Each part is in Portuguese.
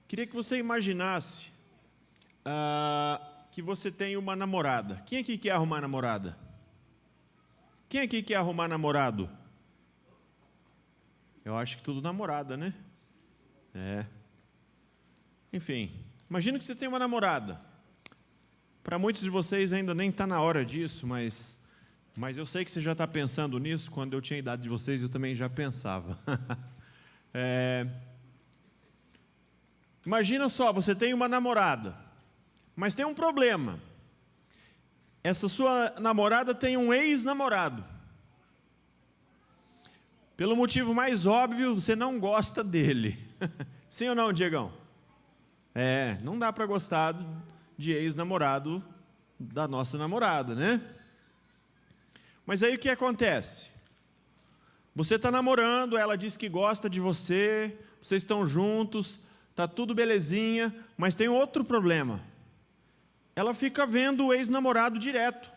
Queria que você imaginasse que você tem uma namorada. Quem aqui quer arrumar namorada? Quem aqui quer arrumar namorado? Eu acho que tudo namorada, né? Enfim, imagina que você tem uma namorada. Para muitos de vocês ainda nem está na hora disso, mas eu sei que você já está pensando nisso. Quando eu tinha a idade de vocês, eu também já pensava. Imagina só, você tem uma namorada, mas tem um problema. Essa sua namorada tem um ex-namorado. Pelo motivo mais óbvio, você não gosta dele. Sim ou não, Diegão? Não dá para gostar de ex-namorado da nossa namorada, né? Mas aí o que acontece? Você está namorando, ela diz que gosta de você, vocês estão juntos, está tudo belezinha, mas tem outro problema. Ela fica vendo o ex-namorado direto.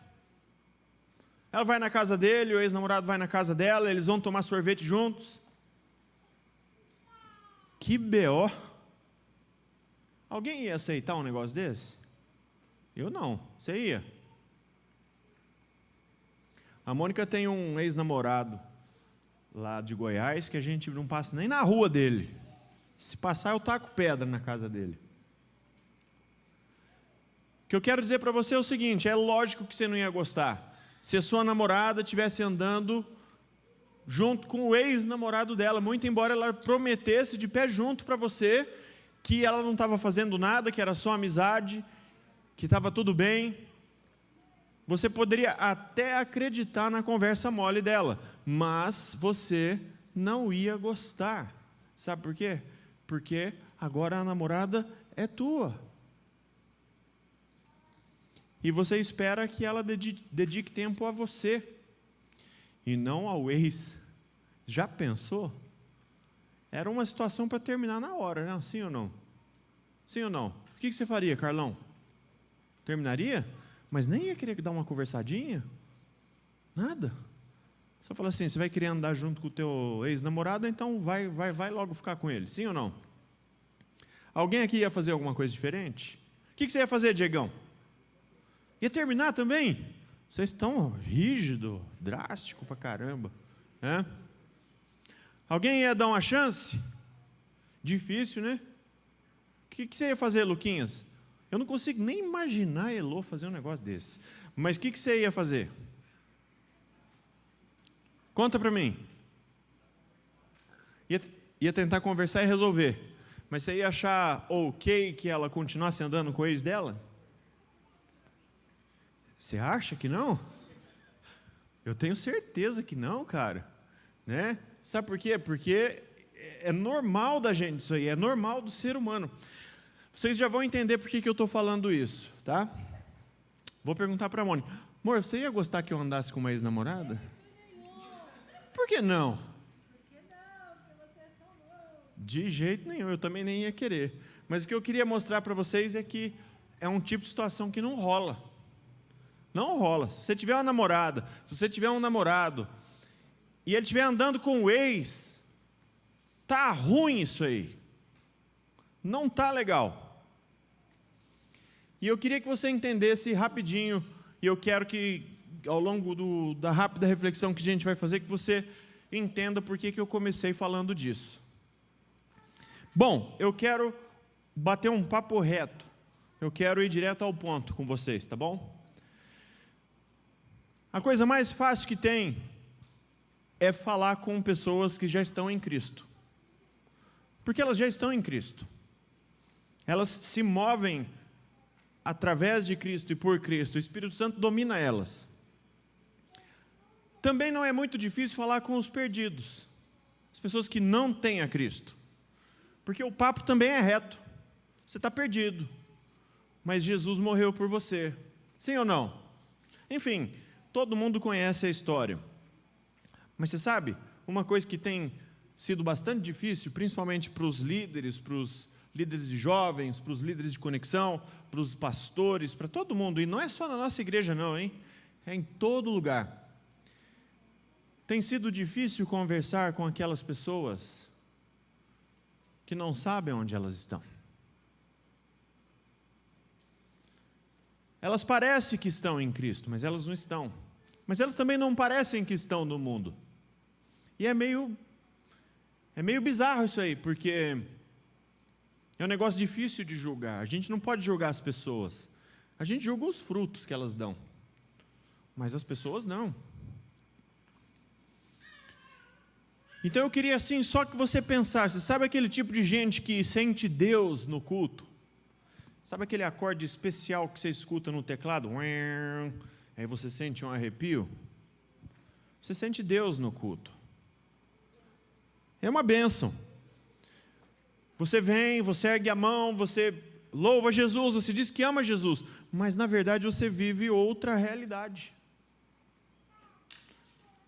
Ela vai na casa dele, o ex-namorado vai na casa dela, eles vão tomar sorvete juntos. Que B.O. Alguém ia aceitar um negócio desse? Eu não. Você ia? A Mônica tem um ex-namorado lá de Goiás que a gente não passa nem na rua dele. Se passar, eu taco pedra na casa dele. O que eu quero dizer para você é o seguinte: é lógico que você não ia gostar se a sua namorada estivesse andando junto com o ex-namorado dela, muito embora ela prometesse de pé junto para você que ela não estava fazendo nada, que era só amizade, que estava tudo bem. Você poderia até acreditar na conversa mole dela, mas você não ia gostar. Sabe por quê? Porque agora a namorada é tua. E você espera que ela dedique tempo a você, e não ao ex. Já pensou? Era uma situação para terminar na hora, né? Sim ou não? Sim ou não? O que você faria, Carlão? Terminaria? Mas nem ia querer dar uma conversadinha? Nada? Só fala assim: você vai querer andar junto com o teu ex-namorado, então vai logo ficar com ele. Sim ou não? Alguém aqui ia fazer alguma coisa diferente? O que você ia fazer, Diegão? Ia terminar também? Vocês estão rígido, drástico pra caramba, né? Alguém ia dar uma chance? Difícil, né? O que você ia fazer, Luquinhas? Eu não consigo nem imaginar a Elô fazer um negócio desse. Mas o que você ia fazer? Conta para mim. Ia tentar conversar e resolver. Mas você ia achar ok que ela continuasse andando com o ex dela? Você acha que não? Eu tenho certeza que não, cara. Né? Sabe por quê? Porque é normal da gente isso aí, é normal do ser humano. Vocês já vão entender por que eu estou falando isso, tá? Vou perguntar para a Mônica: amor, você ia gostar que eu andasse com uma ex-namorada? Por que não? Porque você é só novo. De jeito nenhum, eu também nem ia querer. Mas o que eu queria mostrar para vocês é que é um tipo de situação que não rola. Não rola. Se você tiver uma namorada, se você tiver um namorado, e ele estiver andando com o ex, tá ruim isso aí. Não tá legal. E eu queria que você entendesse rapidinho, e eu quero que ao longo da rápida reflexão que a gente vai fazer, que você entenda por que eu comecei falando disso. Bom, eu quero bater um papo reto. Eu quero ir direto ao ponto com vocês, tá bom? A coisa mais fácil que tem é falar com pessoas que já estão em Cristo. Porque elas já estão em Cristo. Elas se movem através de Cristo e por Cristo. O Espírito Santo domina elas. Também não é muito difícil falar com os perdidos, as pessoas que não têm a Cristo. Porque o papo também é reto. Você está perdido, mas Jesus morreu por você. Sim ou não? Enfim, todo mundo conhece a história. Mas você sabe, uma coisa que tem sido bastante difícil, principalmente para os líderes de jovens, para os líderes de conexão, para os pastores, para todo mundo, e não é só na nossa igreja não, hein? É em todo lugar. Tem sido difícil conversar com aquelas pessoas que não sabem onde elas estão. Elas parecem que estão em Cristo, mas elas não estão. Mas elas também não parecem que estão no mundo. E é meio bizarro isso aí, porque é um negócio difícil de julgar. A gente não pode julgar as pessoas. A gente julga os frutos que elas dão. Mas as pessoas não. Então eu queria assim, só que você pensasse, sabe aquele tipo de gente que sente Deus no culto? Sabe aquele acorde especial que você escuta no teclado? Aí você sente um arrepio? Você sente Deus no culto. É uma bênção. Você vem, você ergue a mão, você louva Jesus, você diz que ama Jesus, mas na verdade você vive outra realidade.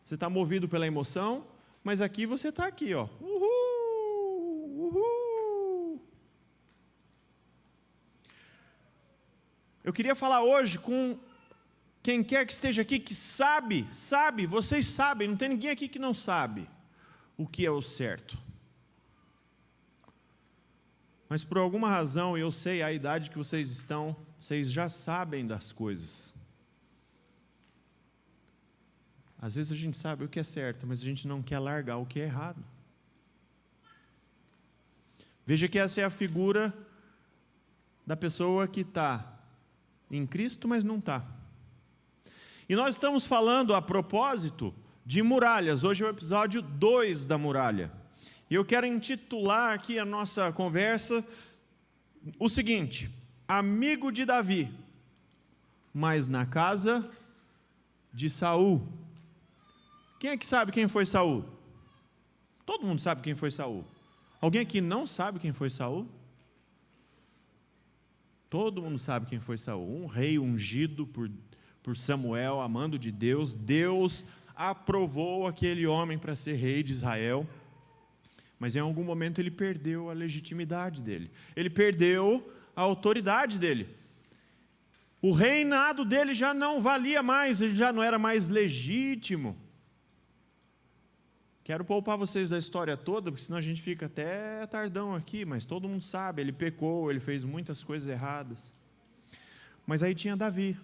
Você está movido pela emoção, mas aqui você está aqui, ó. Uhul, uhul. Eu queria falar hoje com quem quer que esteja aqui, que sabe, vocês sabem, não tem ninguém aqui que não sabe o que é o certo. Mas por alguma razão, eu sei a idade que vocês estão, vocês já sabem das coisas. Às vezes a gente sabe o que é certo, mas a gente não quer largar o que é errado. Veja que essa é a figura da pessoa que está em Cristo, mas não está. E nós estamos falando a propósito de muralhas. Hoje é o episódio 2 da muralha. E eu quero intitular aqui a nossa conversa o seguinte: amigo de Davi, mas na casa de Saul. Quem é que sabe quem foi Saul? Todo mundo sabe quem foi Saul. Alguém aqui não sabe quem foi Saul? Todo mundo sabe quem foi Saul. Um rei ungido por Samuel, amando de Deus. Deus aprovou aquele homem para ser rei de Israel. Mas em algum momento ele perdeu a legitimidade dele. Ele perdeu a autoridade dele. O reinado dele já não valia mais, ele já não era mais legítimo. Quero poupar vocês da história toda, porque senão a gente fica até tardão aqui, mas todo mundo sabe, ele pecou, ele fez muitas coisas erradas. Mas aí tinha Davi.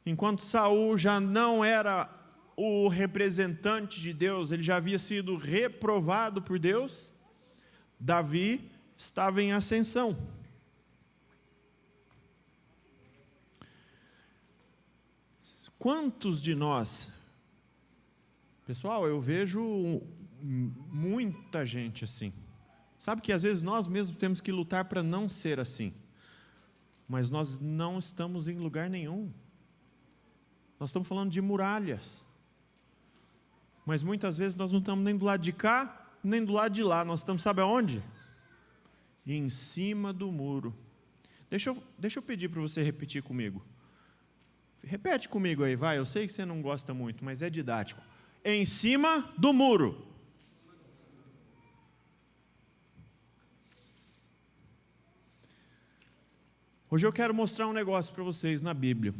Enquanto Saul já não era o representante de Deus, ele já havia sido reprovado por Deus, Davi estava em ascensão. Quantos de nós, pessoal, eu vejo muita gente assim, sabe que às vezes nós mesmos temos que lutar para não ser assim, mas nós não estamos em lugar nenhum, nós estamos falando de muralhas, mas muitas vezes nós não estamos nem do lado de cá, nem do lado de lá, nós estamos, sabe aonde? Em cima do muro. Deixa eu pedir para você repetir comigo. Repete comigo aí, vai, eu sei que você não gosta muito, mas é didático. Em cima do muro. Hoje eu quero mostrar um negócio para vocês na Bíblia.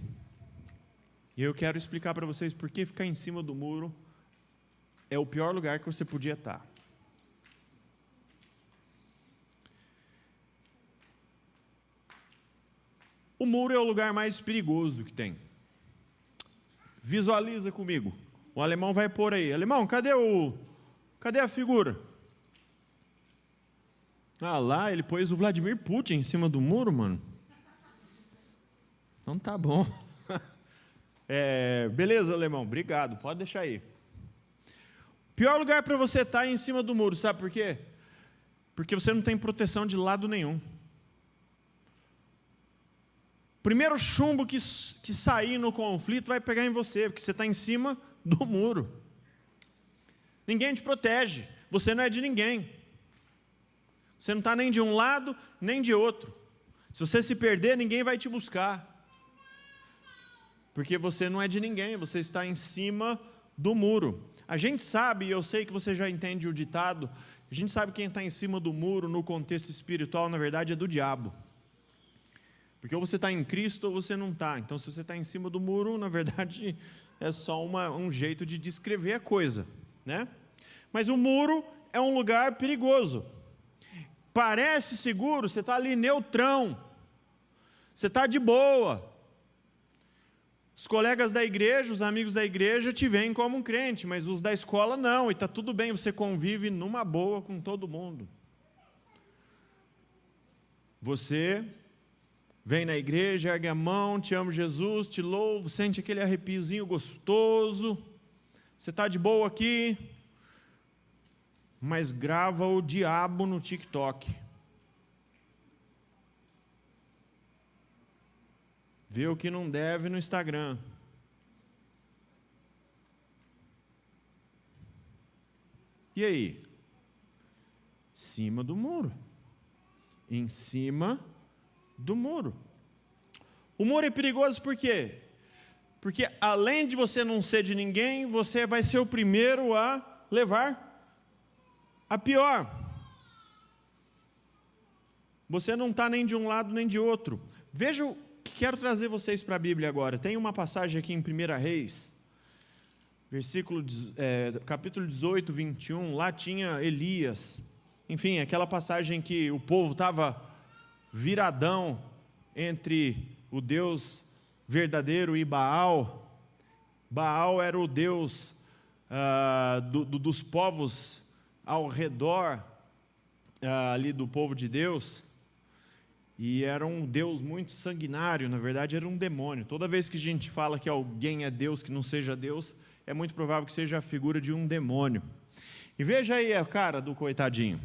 E eu quero explicar para vocês por que ficar em cima do muro é o pior lugar que você podia estar. O muro é o lugar mais perigoso que tem. Visualiza comigo. O alemão vai pôr aí. Alemão, cadê a figura? Ah lá, ele pôs o Vladimir Putin em cima do muro, mano. Então tá bom. Beleza, alemão, obrigado, pode deixar aí. Pior lugar para você estar é em cima do muro, sabe por quê? Porque você não tem proteção de lado nenhum. Primeiro chumbo que sair no conflito vai pegar em você, porque você está em cima do muro. Ninguém te protege, você não é de ninguém. Você não está nem de um lado, nem de outro. Se você se perder, ninguém vai te buscar. Porque você não é de ninguém, você está em cima do muro. A gente sabe, e eu sei que você já entende o ditado, a gente sabe que quem está em cima do muro, no contexto espiritual, na verdade é do diabo. Porque ou você está em Cristo ou você não está. Então, se você está em cima do muro, na verdade, é só um jeito de descrever a coisa, né? Mas o muro é um lugar perigoso. Parece seguro, você está ali neutrão. Você está de boa. Os colegas da igreja, os amigos da igreja te veem como um crente, mas os da escola não, e está tudo bem, você convive numa boa com todo mundo. Você vem na igreja, ergue a mão, te amo Jesus, te louvo, sente aquele arrepiozinho gostoso, você está de boa aqui, mas grava o diabo no TikTok. Vê o que não deve no Instagram. E aí? Cima do muro. Em cima do muro. O muro é perigoso por quê? Porque além de você não ser de ninguém, você vai ser o primeiro a levar a pior. Você não está nem de um lado nem de outro. Veja o que quero trazer vocês para a Bíblia agora. Tem uma passagem aqui em 1 Reis, capítulo 18, 21, lá tinha Elias. Enfim, aquela passagem que o povo estava viradão entre o Deus verdadeiro e Baal. Baal era o Deus dos povos ao redor ali do povo de Deus, e era um Deus muito sanguinário, na verdade era um demônio. Toda vez que a gente fala que alguém é Deus que não seja Deus, é muito provável que seja a figura de um demônio. E veja aí a cara do coitadinho.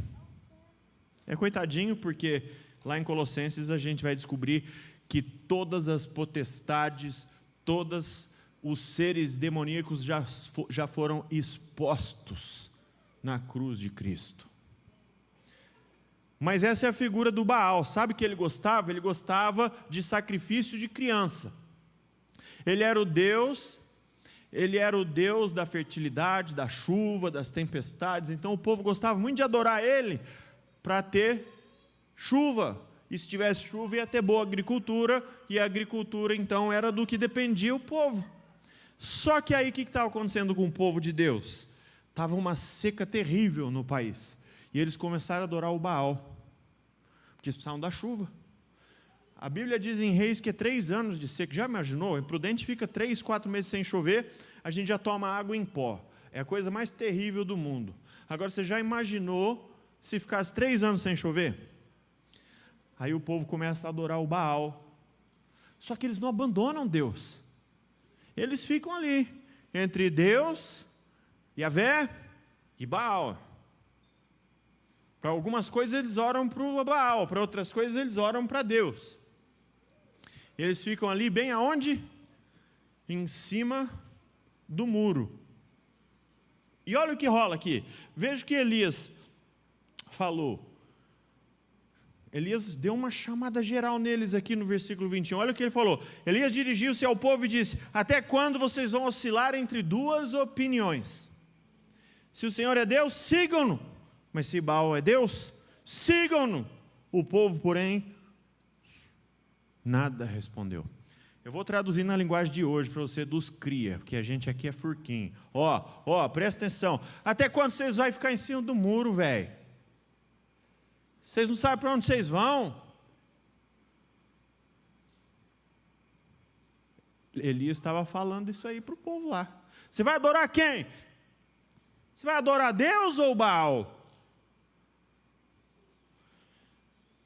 É coitadinho porque lá em Colossenses a gente vai descobrir que todas as potestades, todos os seres demoníacos já foram expostos na cruz de Cristo. Mas essa é a figura do Baal. Sabe o que ele gostava? Ele gostava de sacrifício de criança. Ele era o Deus da fertilidade, da chuva, das tempestades. Então o povo gostava muito de adorar ele para ter chuva. E se tivesse chuva ia ter boa agricultura, e a agricultura então era do que dependia o povo. Só que aí o que estava acontecendo com o povo de Deus? Estava uma seca terrível no país, e eles começaram a adorar o Baal, porque eles precisavam da chuva. A Bíblia diz em Reis que é 3 anos de seca. Já imaginou? O prudente fica 3, 4 meses sem chover, a gente já toma água em pó. É a coisa mais terrível do mundo. Agora, você já imaginou se ficasse 3 anos sem chover? Aí o povo começa a adorar o Baal. Só que eles não abandonam Deus. Eles ficam ali, entre Deus, Yahvé e Baal. Para algumas coisas eles oram para o Baal, para outras coisas eles oram para Deus. Eles ficam ali bem aonde? Em cima do muro. E olha o que rola aqui. Veja o que Elias falou. Elias deu uma chamada geral neles aqui no versículo 21. Olha o que ele falou. Elias dirigiu-se ao povo e disse: até quando vocês vão oscilar entre duas opiniões? Se o Senhor é Deus, sigam-no. Mas se Baal é Deus, sigam-no. O povo, porém, nada respondeu. Eu vou traduzir na linguagem de hoje para você dos cria, porque a gente aqui é furquinho. Presta atenção. Até quando vocês vão ficar em cima do muro, velho? Vocês não sabem para onde vocês vão? Elias estava falando isso aí para o povo lá. Você vai adorar quem? Você vai adorar Deus ou Baal?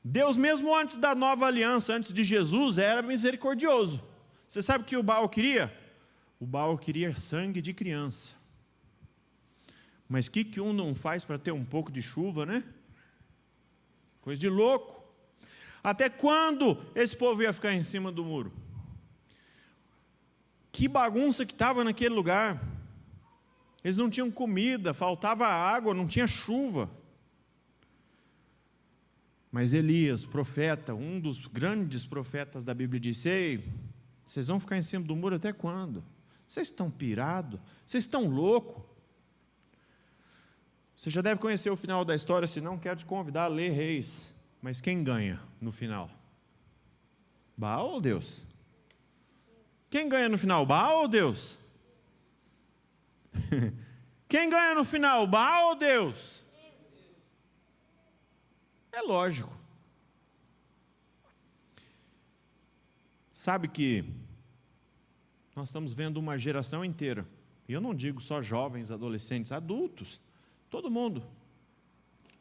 Deus, mesmo antes da nova aliança, antes de Jesus, era misericordioso. Você sabe o que o Baal queria? O Baal queria sangue de criança. Mas o que um não faz para ter um pouco de chuva, né? Coisa de louco. Até quando esse povo ia ficar em cima do muro? Que bagunça que estava naquele lugar. Eles não tinham comida, faltava água, não tinha chuva. Mas Elias, profeta, um dos grandes profetas da Bíblia, disse: ei, vocês vão ficar em cima do muro até quando? Vocês estão pirados? Vocês estão loucos? Você já deve conhecer o final da história, se não, quero te convidar a ler Reis. Mas quem ganha no final? Baal ou Deus? Quem ganha no final, Baal ou Deus? Quem ganha no final, Baal ou Deus? É lógico. Sabe que nós estamos vendo uma geração inteira, e eu não digo só jovens, adolescentes, adultos, todo mundo,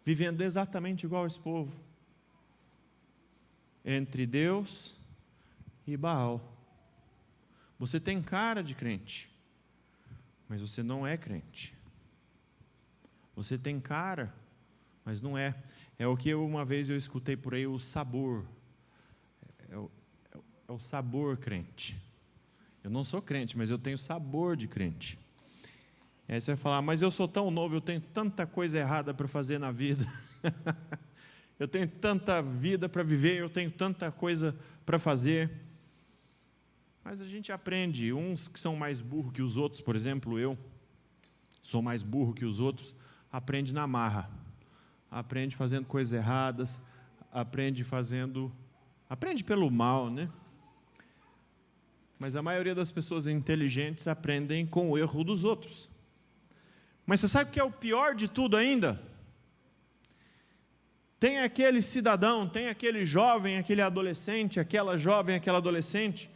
vivendo exatamente igual esse povo, entre Deus e Baal. Você tem cara de crente, mas você não é crente. Você tem cara, mas não é. É o que uma vez eu escutei por aí, o sabor. É o sabor crente. Eu não sou crente, mas eu tenho sabor de crente. Aí você vai falar, mas eu sou tão novo, eu tenho tanta coisa errada para fazer na vida. Eu tenho tanta vida para viver, eu tenho tanta coisa para fazer. Mas a gente aprende, uns que são mais burros que os outros, por exemplo, eu sou mais burro que os outros, aprende na marra. Aprende fazendo coisas erradas, aprende pelo mal, né? Mas a maioria das pessoas inteligentes aprendem com o erro dos outros. Mas você sabe o que é o pior de tudo ainda? Tem aquele cidadão, tem aquele jovem, aquele adolescente, aquela jovem, aquela adolescente,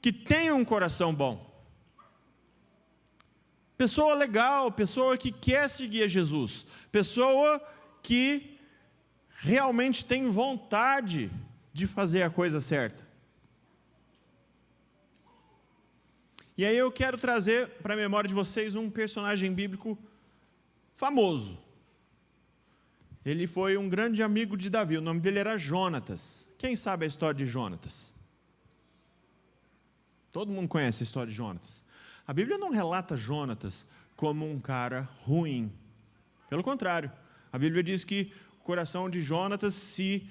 que tem um coração bom. Pessoa legal, pessoa que quer seguir a Jesus, pessoa que realmente tem vontade de fazer a coisa certa. E aí eu quero trazer para a memória de vocês um personagem bíblico famoso. Ele foi um grande amigo de Davi, o nome dele era Jonatas. Quem sabe a história de Jonatas? Todo mundo conhece a história de Jonatas. A Bíblia não relata Jonatas como um cara ruim. Pelo contrário, a Bíblia diz que o coração de Jonatas se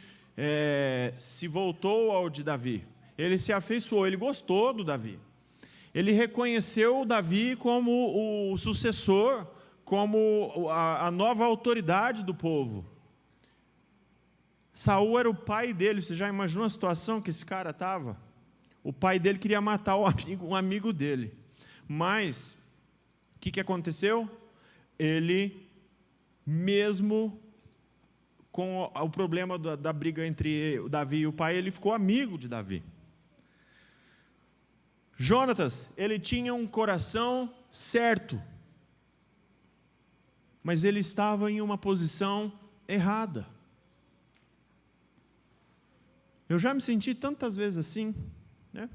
voltou ao de Davi. Ele se afeiçoou, ele gostou do Davi. Ele reconheceu o Davi como o sucessor, como a nova autoridade do povo. Saul era o pai dele. Você já imaginou a situação que esse cara estava? O pai dele queria matar um amigo dele. Mas, o que aconteceu? Ele, mesmo com o problema da briga entre o Davi e o pai, ele ficou amigo de Davi. Jonatas, ele tinha um coração certo, mas ele estava em uma posição errada. Eu já me senti tantas vezes assim, né?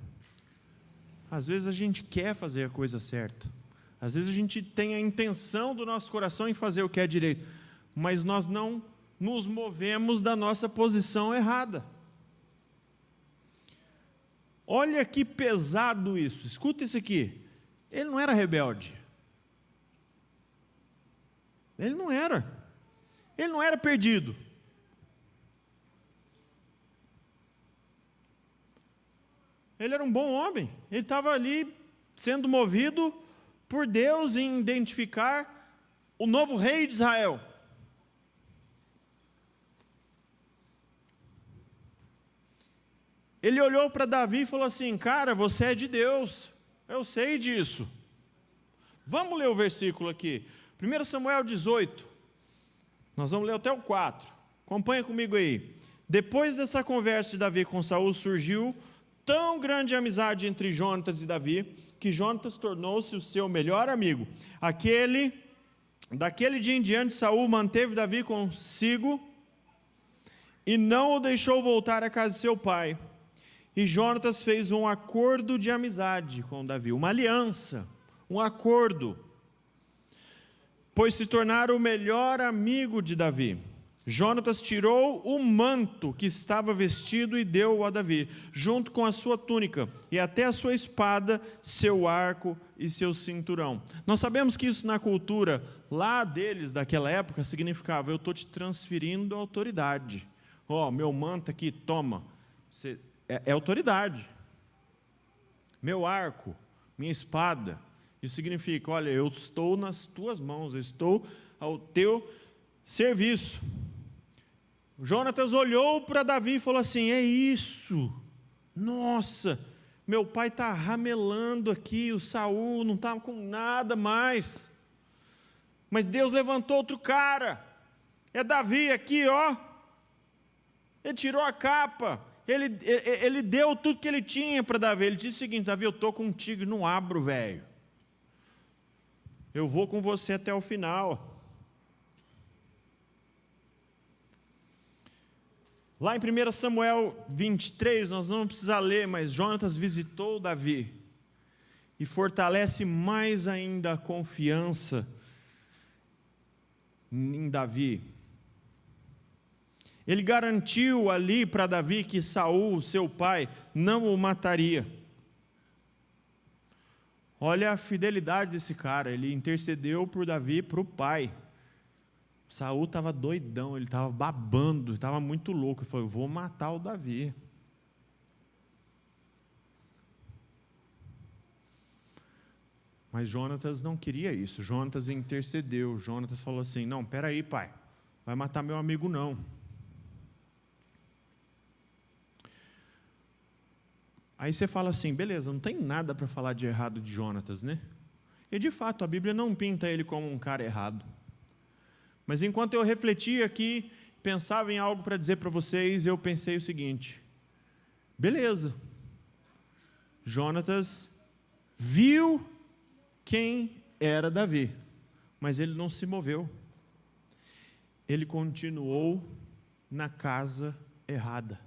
Às vezes a gente quer fazer a coisa certa, às vezes a gente tem a intenção do nosso coração em fazer o que é direito, mas nós não nos movemos da nossa posição errada. Olha que pesado isso, escuta isso aqui. Ele não era rebelde. Ele não era perdido. Ele era um bom homem, ele estava ali sendo movido por Deus em identificar o novo rei de Israel. Ele olhou para Davi e falou assim: cara, você é de Deus, eu sei disso. Vamos ler o versículo aqui, 1 Samuel 18, nós vamos ler até o 4, acompanha comigo aí. Depois dessa conversa de Davi com Saul, surgiu tão grande amizade entre Jonatas e Davi, que Jonatas tornou-se o seu melhor amigo. Daquele dia em diante, Saul manteve Davi consigo, e não o deixou voltar à casa de seu pai. E Jonatas fez um acordo de amizade com Davi, uma aliança, um acordo, pois se tornara o melhor amigo de Davi. Jonatas tirou o manto que estava vestido e deu-o a Davi, junto com a sua túnica, e até a sua espada, seu arco e seu cinturão. Nós sabemos que isso na cultura lá deles, daquela época, significava: eu estou te transferindo a autoridade. Meu manto aqui, toma. É autoridade. Meu arco, minha espada, isso significa: olha, eu estou nas tuas mãos, eu estou ao teu serviço. Jonatas olhou para Davi e falou assim: é isso, nossa, meu pai está ramelando aqui, o Saul não está com nada mais, mas Deus levantou outro cara, é Davi aqui, ele tirou a capa, ele deu tudo que ele tinha para Davi. Ele disse o seguinte: Davi, eu estou contigo, não abro, velho. Eu vou com você até o final. Lá em 1 Samuel 23, nós não vamos precisar ler, mas Jonatas visitou Davi e fortalece mais ainda a confiança em Davi. Ele garantiu ali para Davi que Saul, seu pai, não o mataria. Olha a fidelidade desse cara, ele intercedeu por Davi para o pai. Saul estava doidão, ele estava babando, estava muito louco. Ele falou: eu vou matar o Davi. Mas Jonatas não queria isso. Jonatas intercedeu. Jonatas falou assim: não, peraí, pai, vai matar meu amigo não. Aí você fala assim: beleza, não tem nada para falar de errado de Jonatas, né? E de fato, a Bíblia não pinta ele como um cara errado. Mas enquanto eu refletia aqui, pensava em algo para dizer para vocês, eu pensei o seguinte: beleza, Jonatas viu quem era Davi, mas ele não se moveu. Ele continuou na casa errada.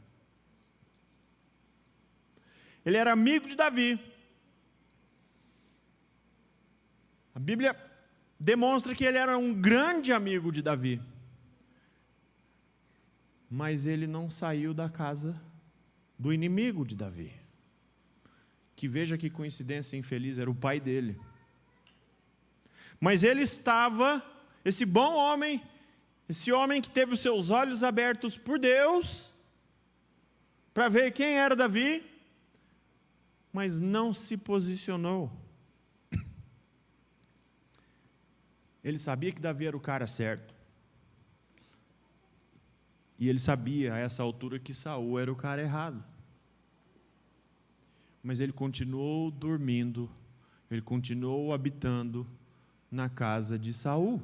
Ele era amigo de Davi. A Bíblia demonstra que ele era um grande amigo de Davi. Mas ele não saiu da casa do inimigo de Davi. Que veja que coincidência infeliz, era o pai dele. Mas ele estava, esse bom homem, esse homem que teve os seus olhos abertos por Deus, para ver quem era Davi, mas não se posicionou. Ele sabia que Davi era o cara certo. E ele sabia a essa altura que Saul era o cara errado. Mas ele continuou dormindo, ele continuou habitando na casa de Saul,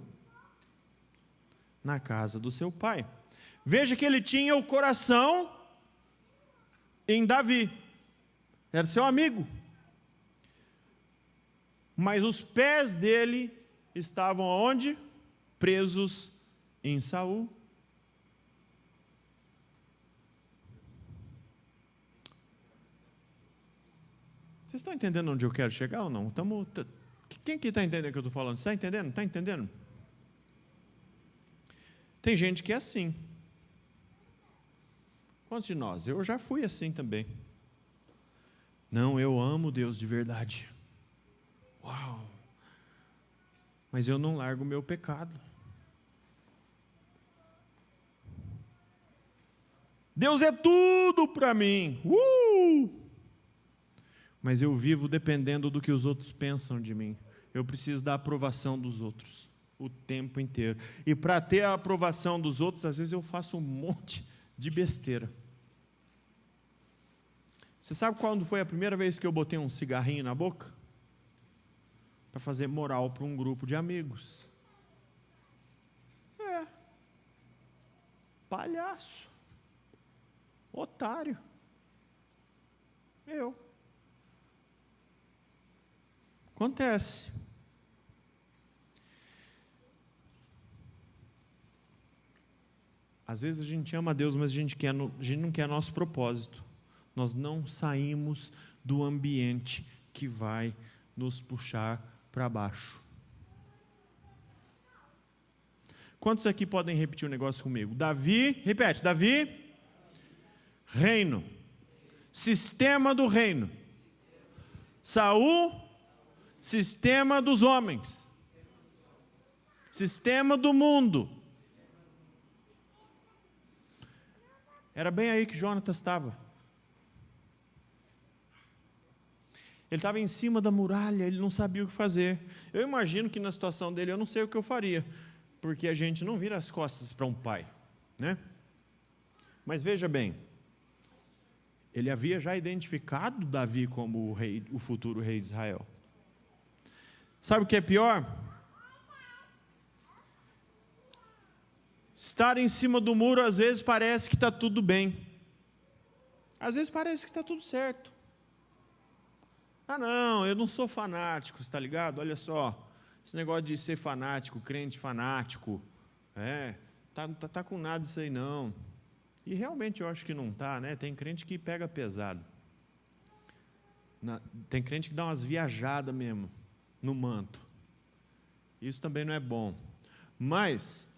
na casa do seu pai. Veja que ele tinha o coração em Davi, era seu amigo, mas os pés dele estavam onde? Presos em Saul. Vocês estão entendendo onde eu quero chegar ou não? Quem que está entendendo o que eu estou falando? Você está entendendo? Está entendendo? Tem gente que é assim. Quantos de nós? Eu já fui assim também. Não, eu amo Deus de verdade. Uau! Mas eu não largo o meu pecado. Deus é tudo para mim. Mas eu vivo dependendo do que os outros pensam de mim. Eu preciso da aprovação dos outros o tempo inteiro. E para ter a aprovação dos outros, às vezes eu faço um monte de besteira. Você sabe quando foi a primeira vez que eu botei um cigarrinho na boca? Para fazer moral para um grupo de amigos. Palhaço. Otário. Eu. Acontece. Às vezes a gente ama a Deus, mas a gente não quer nosso propósito. Nós não saímos do ambiente que vai nos puxar para baixo. Quantos aqui podem repetir um negócio comigo? Davi, repete, Davi, reino, sistema do reino. Saul, sistema dos homens, sistema do mundo. Era bem aí que Jonatas estava. Ele estava em cima da muralha, ele não sabia o que fazer. Eu imagino que na situação dele eu não sei o que eu faria, porque a gente não vira as costas para um pai, né? Mas veja bem, ele havia já identificado Davi como o futuro rei de Israel. Sabe o que é pior? Estar em cima do muro às vezes parece que está tudo bem. Às vezes parece que está tudo certo. Ah, não, eu não sou fanático, está ligado? Olha só, esse negócio de ser fanático, crente fanático, tá com nada isso aí não. E realmente eu acho que não tá, né? Tem crente que pega pesado. Tem crente que dá umas viajadas mesmo no manto. Isso também não é bom. Mas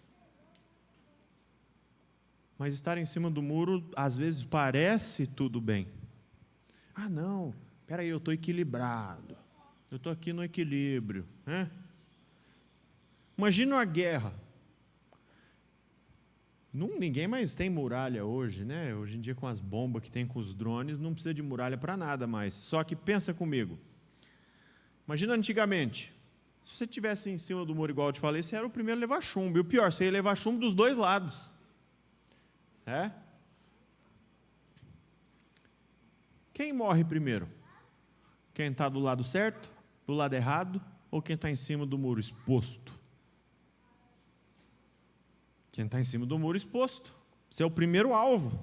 estar em cima do muro, às vezes parece tudo bem. Ah, não, espera aí, eu estou equilibrado. Eu estou aqui no equilíbrio. Né? Imagina uma guerra. Ninguém mais tem muralha hoje, né? Hoje em dia, com as bombas que tem com os drones, não precisa de muralha para nada mais. Só que pensa comigo. Imagina antigamente, se você estivesse em cima do muro, igual eu te falei, você era o primeiro a levar chumbo. E o pior, você ia levar chumbo dos dois lados. Quem morre primeiro? Quem está do lado certo, do lado errado, ou quem está em cima do muro exposto? Quem está em cima do muro exposto. Você é o primeiro alvo.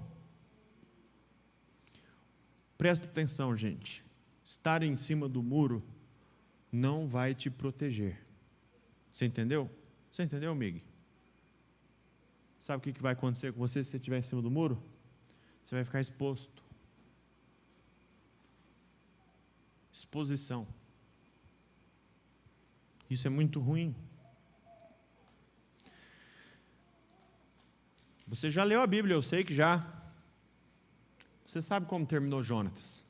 Presta atenção, gente. Estar em cima do muro não vai te proteger. Você entendeu? Você entendeu, Mig? Sabe o que vai acontecer com você se você estiver em cima do muro? Você vai ficar exposto. Exposição. Isso é muito ruim. Você já leu a Bíblia, eu sei que já. Você sabe como terminou Jonatas?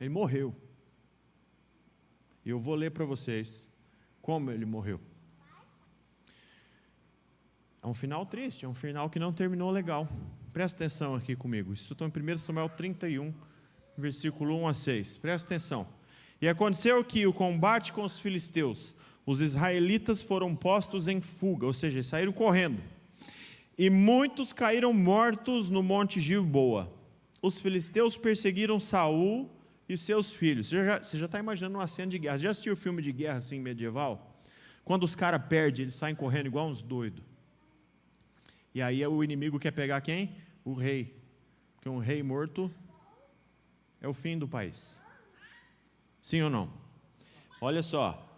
Ele morreu. E eu vou ler para vocês como ele morreu. É um final triste, é um final que não terminou legal. Presta atenção aqui comigo. Isso está em 1 Samuel 31, versículo 1 a 6. Presta atenção. E aconteceu que o combate com os filisteus, os israelitas foram postos em fuga, ou seja, saíram correndo. E muitos caíram mortos no monte Gilboa. Os filisteus perseguiram Saul e seus filhos. Você já está imaginando uma cena de guerra. Já assistiu filme de guerra assim medieval? Quando os caras perdem, eles saem correndo igual uns doidos. E aí o inimigo quer pegar quem? O rei. Porque um rei morto é o fim do país. Sim ou não? Olha só.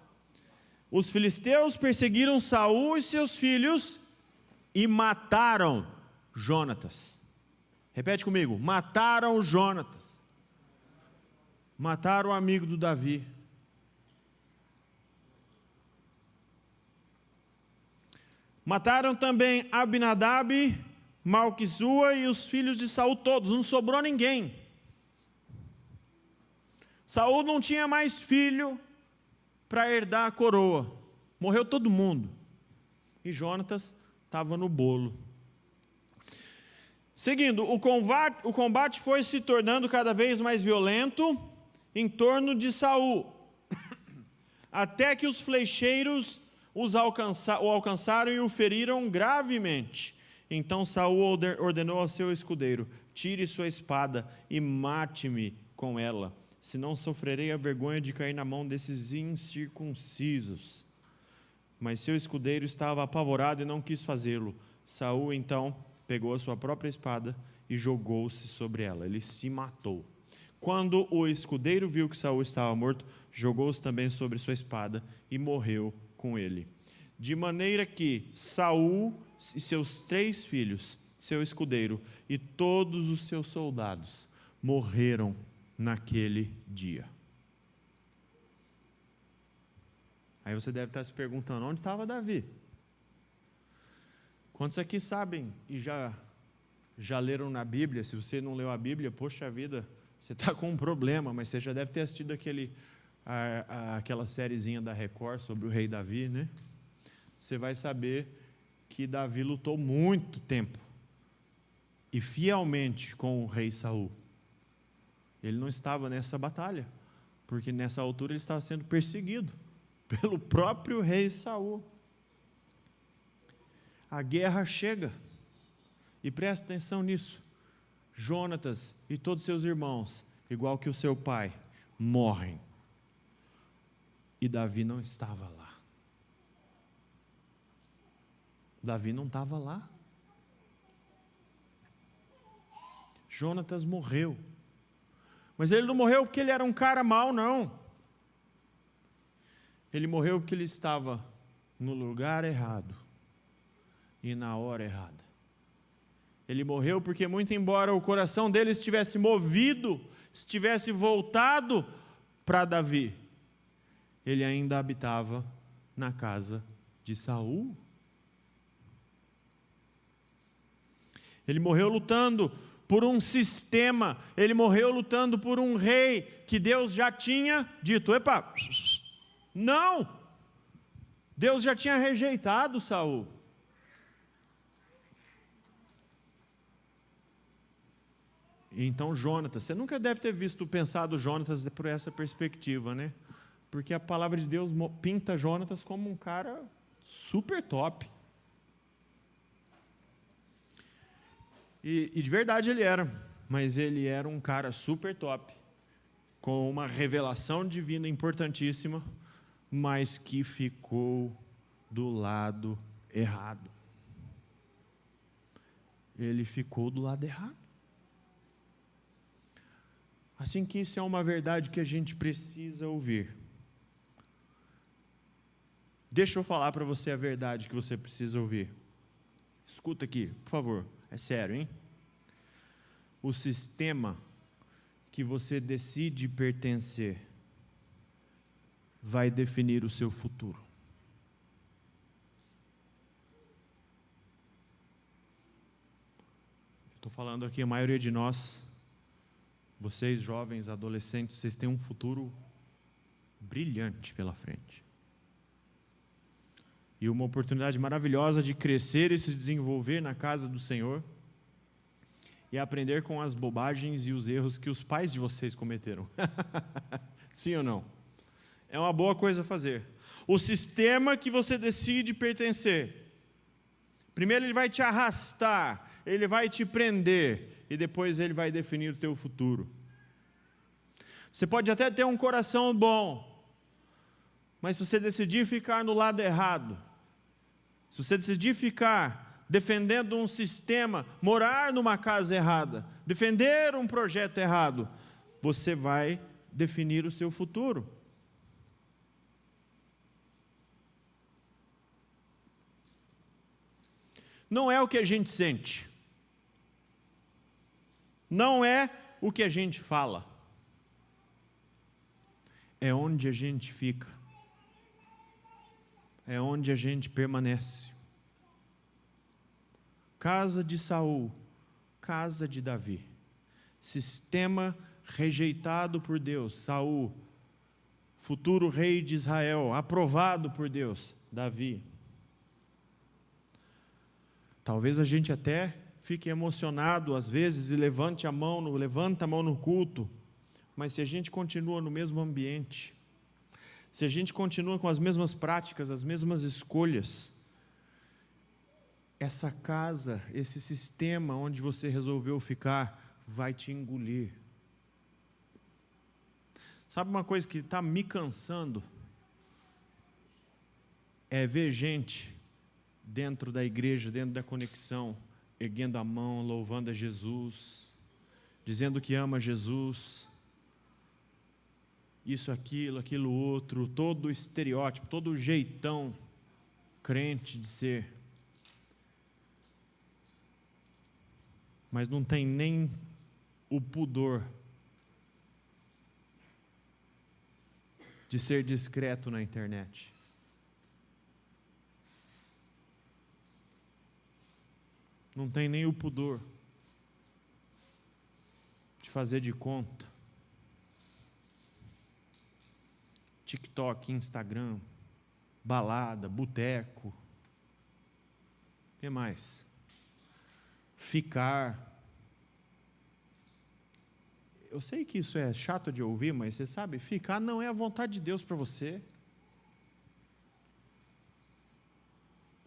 Os filisteus perseguiram Saul e seus filhos e mataram Jonatas. Repete comigo. Mataram Jonatas. Mataram o amigo do Davi. Mataram também Abinadab, Malquisua e os filhos de Saul todos. Não sobrou ninguém. Saul não tinha mais filho para herdar a coroa. Morreu todo mundo. E Jonatas estava no bolo. Seguindo, o combate foi se tornando cada vez mais violento em torno de Saul, até que os flecheiros o alcançaram e o feriram gravemente. Então Saul ordenou ao seu escudeiro: tire sua espada e mate-me com ela, senão sofrerei a vergonha de cair na mão desses incircuncisos. Mas seu escudeiro estava apavorado e não quis fazê-lo. Saul então pegou a sua própria espada e jogou-se sobre ela. Ele se matou. Quando o escudeiro viu que Saul estava morto, jogou-se também sobre sua espada e morreu com ele. De maneira que Saul e seus 3 filhos, seu escudeiro e todos os seus soldados morreram naquele dia. Aí você deve estar se perguntando: onde estava Davi? Quantos aqui sabem e já leram na Bíblia? Se você não leu a Bíblia, poxa vida, você está com um problema, mas você já deve ter assistido aquela sériezinha da Record sobre o rei Davi, né? Você vai saber que Davi lutou muito tempo e fielmente com o rei Saul. Ele não estava nessa batalha, porque nessa altura ele estava sendo perseguido pelo próprio rei Saul. A guerra chega, e presta atenção nisso. Jonatas e todos seus irmãos, igual que o seu pai, morrem. E Davi não estava lá. Davi não estava lá. Jonatas morreu. Mas ele não morreu porque ele era um cara mau, não. Ele morreu porque ele estava no lugar errado e na hora errada. Ele morreu porque, muito embora o coração dele estivesse movido, estivesse voltado para Davi, ele ainda habitava na casa de Saul. Ele morreu lutando por um sistema, ele morreu lutando por um rei que Deus já tinha dito: epa, não! Deus já tinha rejeitado Saul. Então Jonatas, você nunca deve ter pensado Jonatas por essa perspectiva, né? Porque a palavra de Deus pinta Jonatas como um cara super top. E de verdade ele era, mas ele era um cara super top, com uma revelação divina importantíssima, mas que ficou do lado errado. Ele ficou do lado errado. Assim que isso é uma verdade que a gente precisa ouvir. Deixa eu falar para você a verdade que você precisa ouvir. Escuta aqui, por favor. É sério, hein? O sistema que você decide pertencer vai definir o seu futuro. Estou falando aqui, a maioria de nós, vocês jovens, adolescentes, vocês têm um futuro brilhante pela frente. E uma oportunidade maravilhosa de crescer e se desenvolver na casa do Senhor e aprender com as bobagens e os erros que os pais de vocês cometeram. Sim ou não? É uma boa coisa a fazer. O sistema que você decide pertencer, primeiro ele vai te arrastar, ele vai te prender, e depois ele vai definir o teu futuro. Você pode até ter um coração bom, mas se você decidir ficar no lado errado, se você decidir ficar defendendo um sistema, morar numa casa errada, defender um projeto errado, você vai definir o seu futuro. Não é o que a gente sente, não é o que a gente fala, é onde a gente fica, é onde a gente permanece. Casa de Saul, casa de Davi, sistema rejeitado por Deus. Saul, futuro rei de Israel, aprovado por Deus. Davi. Talvez a gente até fique emocionado às vezes e levanta a mão no culto, mas se a gente continua no mesmo ambiente, se a gente continua com as mesmas práticas, as mesmas escolhas, essa casa, esse sistema onde você resolveu ficar, vai te engolir. Sabe uma coisa que está me cansando? É ver gente dentro da igreja, dentro da conexão, erguendo a mão, louvando a Jesus, dizendo que ama Jesus, isso, aquilo outro, todo o estereótipo, todo o jeitão crente de ser, mas não tem nem o pudor de ser discreto na internet. Não tem nem o pudor de fazer de conta. TikTok, Instagram, balada, boteco. O que mais? Ficar. Eu sei que isso é chato de ouvir, mas você sabe, ficar não é a vontade de Deus para você.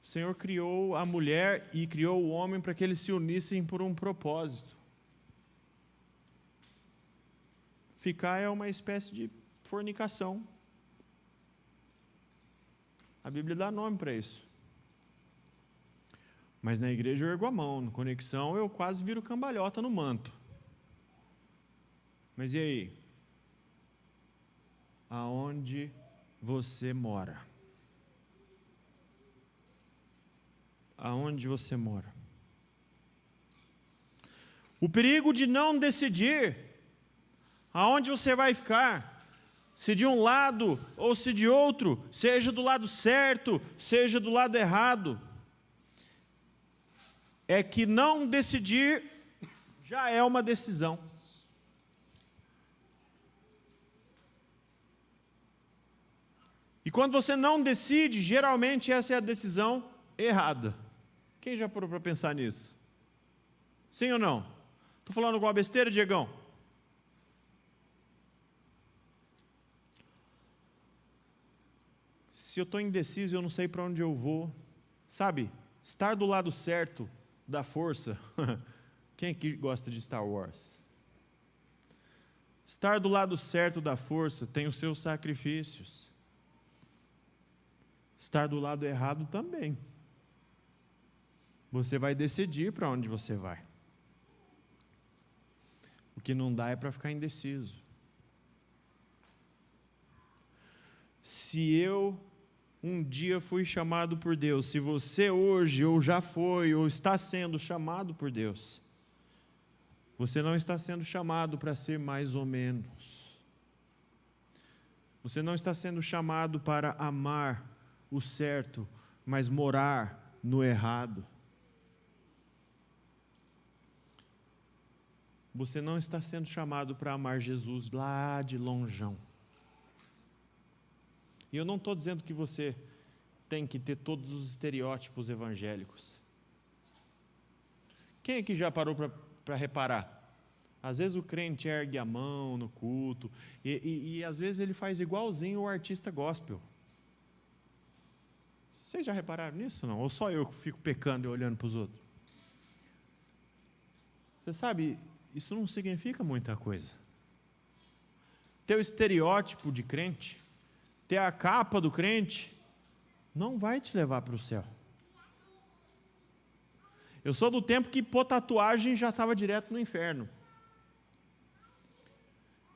O Senhor criou a mulher e criou o homem para que eles se unissem por um propósito. Ficar é uma espécie de fornicação. A Bíblia dá nome para isso. Mas na igreja eu ergo a mão, no conexão eu quase viro cambalhota no manto. Mas e aí? Aonde você mora? Aonde você mora? O perigo de não decidir aonde você vai ficar, se de um lado ou se de outro, seja do lado certo, seja do lado errado, é que não decidir já é uma decisão. E quando você não decide, geralmente essa é a decisão errada. Quem já parou para pensar nisso? Sim ou não? Estou falando alguma besteira, Diegão? Se eu estou indeciso e eu não sei para onde eu vou, sabe, estar do lado certo da força, quem aqui gosta de Star Wars? Estar do lado certo da força tem os seus sacrifícios. Estar do lado errado também. Você vai decidir para onde você vai. O que não dá é para ficar indeciso. Se eu um dia fui chamado por Deus, se você hoje ou já foi ou está sendo chamado por Deus, você não está sendo chamado para ser mais ou menos. Você não está sendo chamado para amar o certo, mas morar no errado. Você não está sendo chamado para amar Jesus lá de lonjão. E eu não estou dizendo que você tem que ter todos os estereótipos evangélicos. Quem aqui já parou para reparar? Às vezes o crente ergue a mão no culto, e às vezes ele faz igualzinho o artista gospel. Vocês já repararam nisso, não? Ou só eu que fico pecando e olhando para os outros? Você sabe, isso não significa muita coisa. Ter o estereótipo de crente, ter a capa do crente, não vai te levar para o céu. Eu sou do tempo que pôr tatuagem já estava direto no inferno.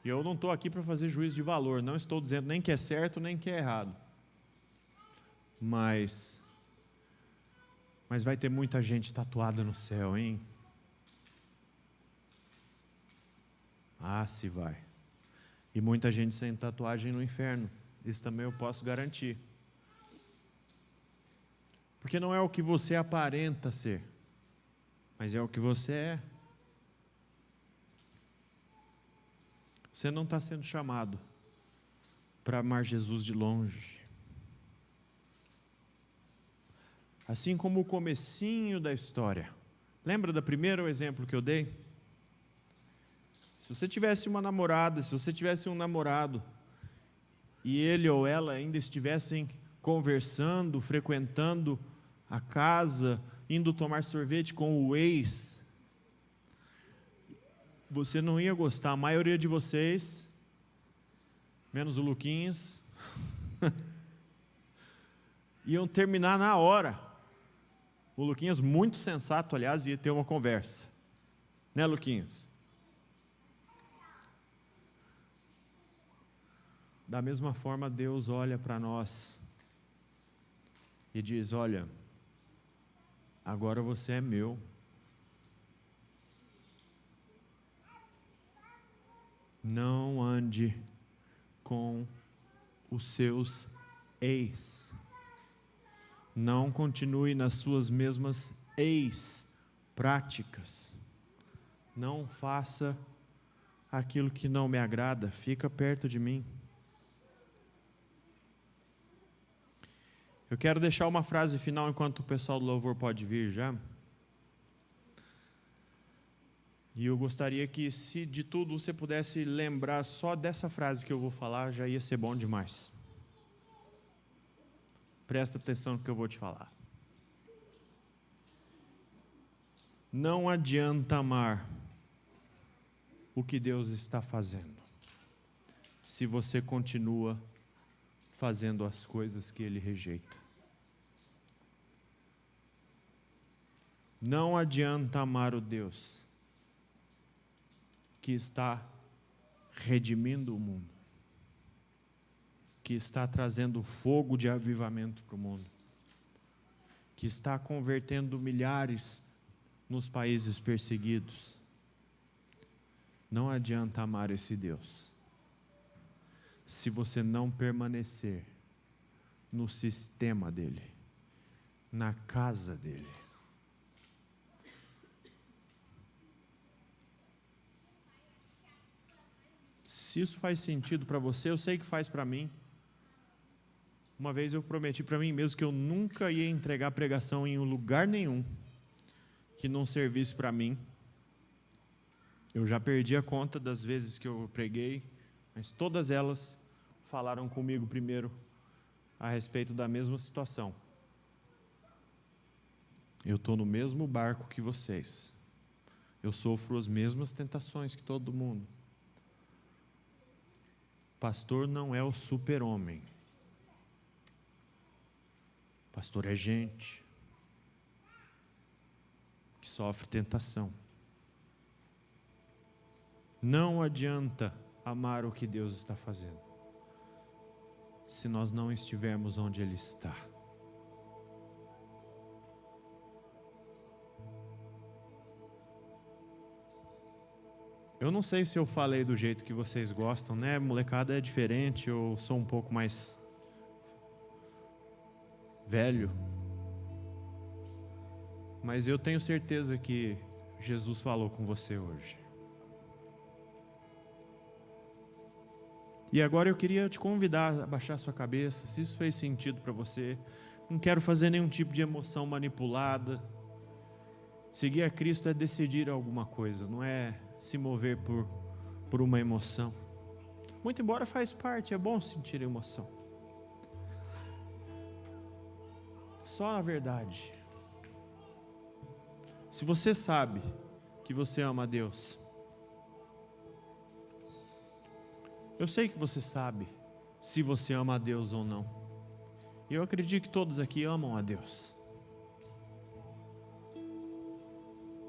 E eu não estou aqui para fazer juízo de valor, não estou dizendo nem que é certo, nem que é errado. Mas vai ter muita gente tatuada no céu, hein? Ah, se vai. E muita gente sem tatuagem no inferno. Isso também eu posso garantir. Porque não é o que você aparenta ser, mas é o que você é. Você não está sendo chamado para amar Jesus de longe. Assim como o comecinho da história. Lembra do primeiro exemplo que eu dei? Se você tivesse uma namorada, se você tivesse um namorado, e ele ou ela ainda estivessem conversando, frequentando a casa, indo tomar sorvete com o ex, você não ia gostar. A maioria de vocês, menos o Luquinhas, iam terminar na hora. O Luquinhas, muito sensato, aliás, ia ter uma conversa. Né, Luquinhas? Da mesma forma, Deus olha para nós e diz: olha, agora você é meu. Não ande com os seus ex. Não continue nas suas mesmas ex-práticas. Não faça aquilo que não me agrada. Fica perto de mim. Eu quero deixar uma frase final enquanto o pessoal do louvor pode vir já. E eu gostaria que, se de tudo você pudesse lembrar só dessa frase que eu vou falar, já ia ser bom demais. Presta atenção no que eu vou te falar. Não adianta amar o que Deus está fazendo, se você continua fazendo as coisas que Ele rejeita. Não adianta amar o Deus que está redimindo o mundo, que está trazendo fogo de avivamento para o mundo, que está convertendo milhares nos países perseguidos. Não adianta amar esse Deus se você não permanecer no sistema dele, na casa dele. Se isso faz sentido para você, eu sei que faz para mim. Uma vez eu prometi para mim mesmo que eu nunca ia entregar pregação em lugar nenhum que não servisse para mim. Eu já perdi a conta das vezes que eu preguei, mas todas elas falaram comigo primeiro a respeito da mesma situação. Eu estou no mesmo barco que vocês. Eu sofro as mesmas tentações que todo mundo. Pastor não é o super-homem. Pastor é gente que sofre tentação. Não adianta amar o que Deus está fazendo se nós não estivermos onde Ele está. Eu não sei se eu falei do jeito que vocês gostam, né? Molecada é diferente, eu sou um pouco mais velho. Mas eu tenho certeza que Jesus falou com você hoje. E agora eu queria te convidar a baixar sua cabeça, se isso fez sentido para você. Não quero fazer nenhum tipo de emoção manipulada. Seguir a Cristo é decidir alguma coisa, não é se mover por uma emoção. Muito embora faz parte, é bom sentir emoção. Só a verdade. Se você sabe que você ama a Deus, eu sei que você sabe se você ama a Deus ou não. E eu acredito que todos aqui amam a Deus.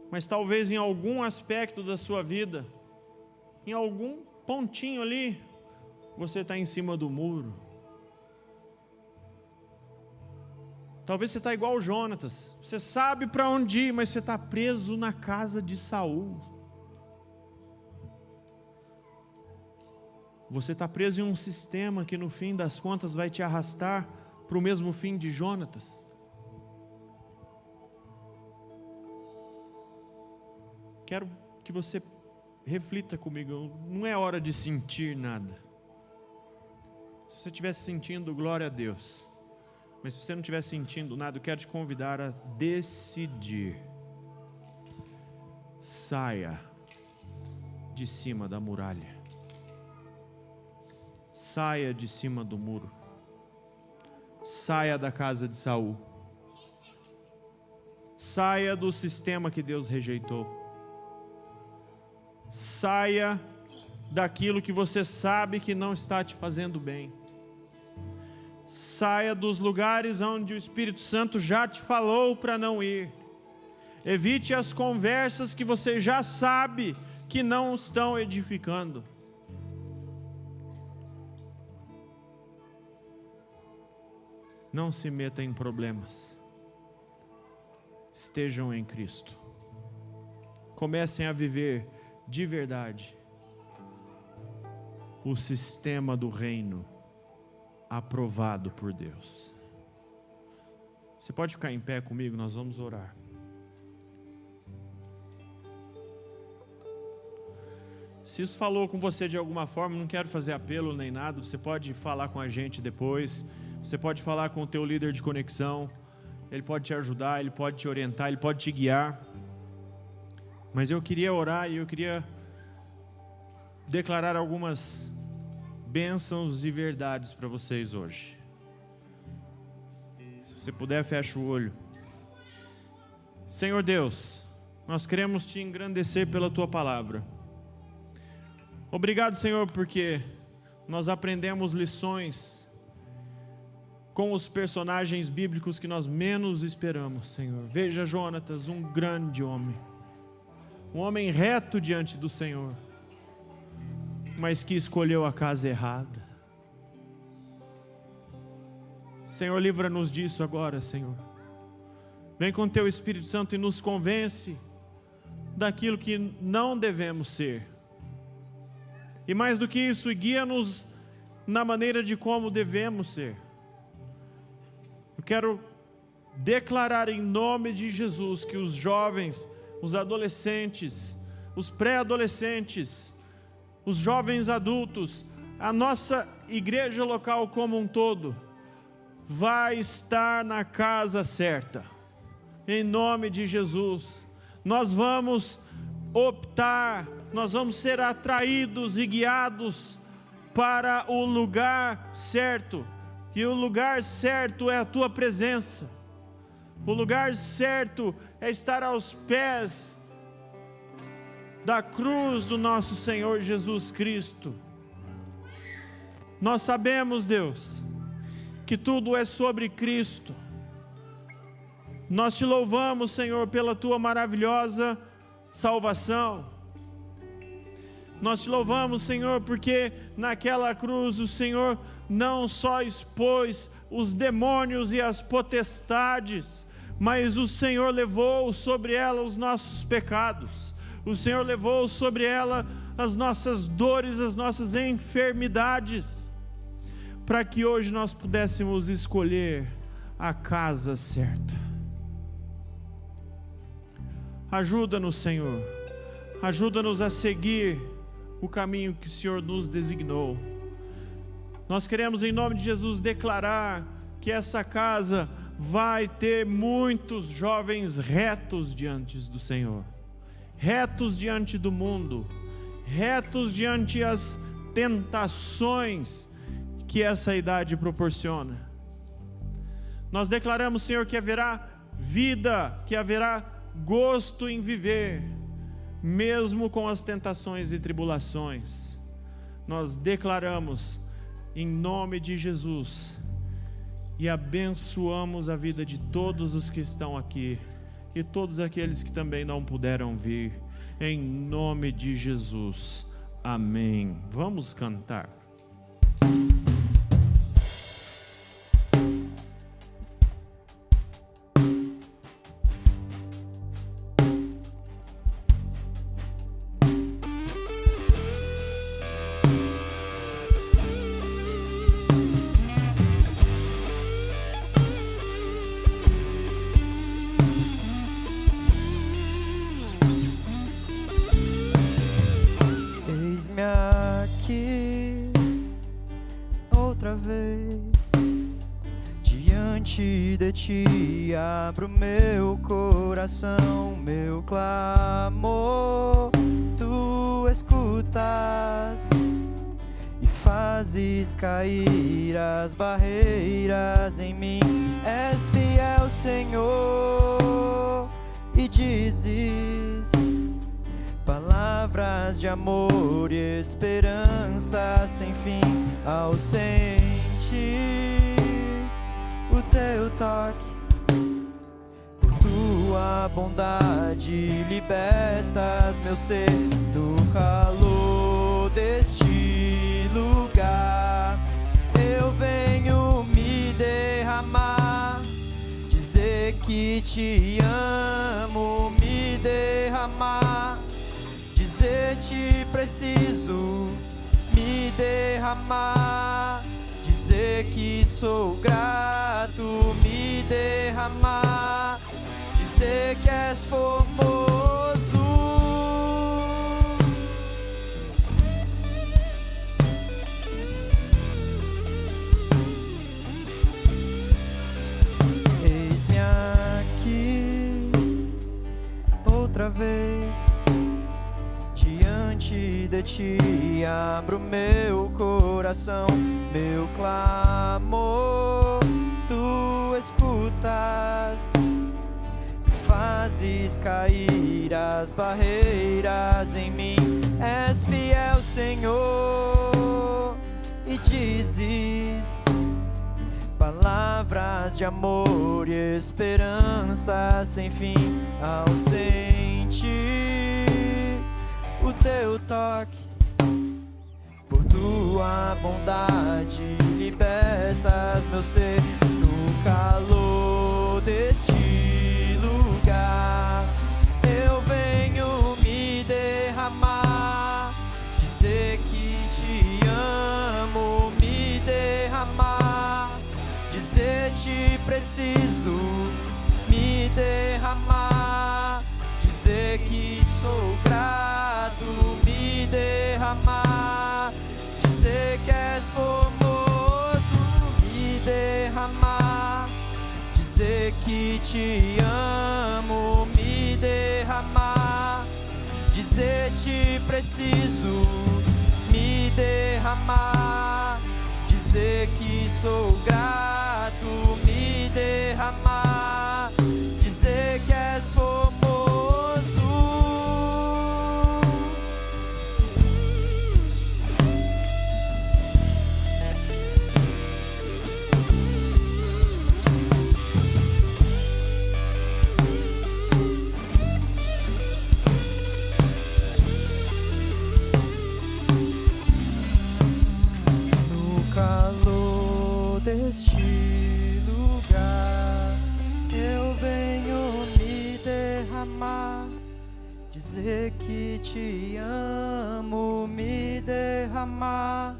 Mas talvez em algum aspecto da sua vida, em algum pontinho ali, você está em cima do muro. Talvez você está igual o Jonatas. Você sabe para onde ir, mas você está preso na casa de Saul. Você está preso em um sistema que no fim das contas vai te arrastar para o mesmo fim de Jonatas. Quero que você reflita comigo. Não é hora de sentir nada. Se você estiver sentindo, glória a Deus. Mas se você não estiver sentindo nada, eu quero te convidar a decidir. Saia de cima da muralha. Saia de cima do muro. Saia da casa de Saul. Saia do sistema que Deus rejeitou. Saia daquilo que você sabe que não está te fazendo bem. Saia dos lugares onde o Espírito Santo já te falou para não ir. Evite as conversas que você já sabe que não estão edificando. Não se meta em problemas. Estejam em Cristo. Comecem a viver de verdade o sistema do reino aprovado por Deus. Você pode ficar em pé comigo, nós vamos orar. Se isso falou com você de alguma forma, não quero fazer apelo nem nada, você pode falar com a gente depois, você pode falar com o teu líder de conexão, ele pode te ajudar, ele pode te orientar, ele pode te guiar. Mas eu queria orar e eu queria declarar algumas bênçãos e verdades para vocês hoje. Se você puder, fecha o olho. Senhor Deus, nós queremos te engrandecer pela tua palavra. Obrigado, Senhor, porque nós aprendemos lições com os personagens bíblicos que nós menos esperamos, Senhor. Veja Jonatas, um grande homem, um homem reto diante do Senhor, mas que escolheu a casa errada. Senhor, livra-nos disso agora, Senhor. Vem com Teu Espírito Santo e nos convence daquilo que não devemos ser. E mais do que isso, guia-nos na maneira de como devemos ser. Eu quero declarar em nome de Jesus que os jovens, os adolescentes, os pré-adolescentes, os jovens adultos, a nossa igreja local como um todo, vai estar na casa certa. Em nome de Jesus, nós vamos optar, nós vamos ser atraídos e guiados para o lugar certo. E o lugar certo é a Tua presença. O lugar certo é estar aos pés da cruz do nosso Senhor Jesus Cristo. Nós sabemos, Deus, que tudo é sobre Cristo. Nós Te louvamos, Senhor, pela Tua maravilhosa salvação. Nós Te louvamos, Senhor, porque naquela cruz o Senhor não só expôs os demônios e as potestades, mas o Senhor levou sobre ela os nossos pecados. O Senhor levou sobre ela as nossas dores, as nossas enfermidades, para que hoje nós pudéssemos escolher a casa certa. Ajuda-nos, Senhor, ajuda-nos a seguir o caminho que o Senhor nos designou. Nós queremos em nome de Jesus declarar que essa casa vai ter muitos jovens retos diante do Senhor, retos diante do mundo, retos diante as tentações que essa idade proporciona. Nós declaramos, Senhor, que haverá vida, que haverá gosto em viver, mesmo com as tentações e tribulações. Nós declaramos em nome de Jesus e abençoamos a vida de todos os que estão aqui e todos aqueles que também não puderam vir, em nome de Jesus, amém. Vamos cantar. Aqui outra vez diante de Ti, abro meu coração, meu clamor. Tu escutas e fazes cair as barreiras em mim. És fiel, Senhor, e dizes palavras de amor e esperança sem fim. Ao sentir o Teu toque, por Tua bondade libertas meu ser do calor deste lugar. Eu venho me derramar, dizer que Te amo, me derramar, dizer-te preciso, me derramar, dizer que sou grato, me derramar, dizer que és formoso. Eis-me aqui outra vez diante de Ti, abro meu coração, meu clamor. Tu escutas, fazes cair as barreiras em mim. És fiel, Senhor, e dizes palavras de amor e esperança sem fim. Ao sentir o Teu toque, tua bondade libertas meu ser. No calor deste lugar eu venho me derramar, dizer que te amo, me derramar, dizer te preciso, me derramar, dizer que sou grato, me derramar, dizer que és formoso, me derramar, dizer que te amo, me derramar, dizer te preciso, me derramar, dizer que sou grato, me derramar, dizer que és formoso. Deste lugar eu venho me derramar, dizer que te amo, me derramar,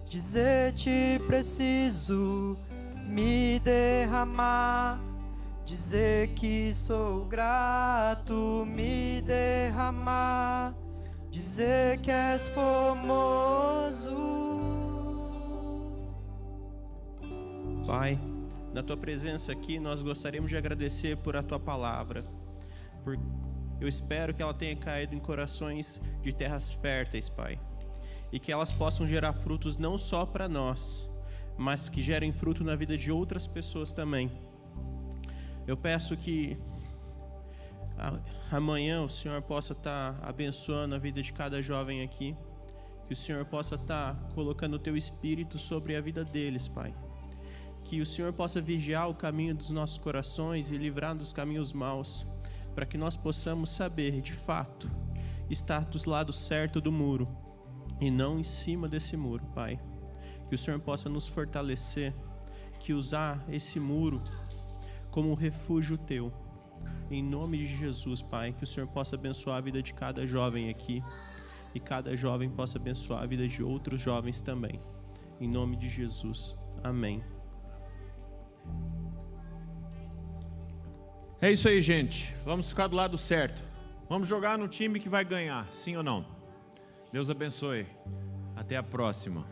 dizer te preciso, me derramar, dizer que sou grato, me derramar, dizer que és formoso. Pai, na Tua presença aqui, nós gostaríamos de agradecer por a Tua palavra. Eu espero que ela tenha caído em corações de terras férteis, Pai. E que elas possam gerar frutos não só para nós, mas que gerem fruto na vida de outras pessoas também. Eu peço que amanhã o Senhor possa estar abençoando a vida de cada jovem aqui. Que o Senhor possa estar colocando o Teu Espírito sobre a vida deles, Pai. Que o Senhor possa vigiar o caminho dos nossos corações e livrar dos caminhos maus, para que nós possamos saber, de fato, estar dos lados certos do muro e não em cima desse muro, Pai. Que o Senhor possa nos fortalecer, que usar esse muro como um refúgio Teu. Em nome de Jesus, Pai, que o Senhor possa abençoar a vida de cada jovem aqui e cada jovem possa abençoar a vida de outros jovens também. Em nome de Jesus. Amém. É isso aí, gente. Vamos ficar do lado certo. Vamos jogar no time que vai ganhar, sim ou não? Deus abençoe. Até a próxima.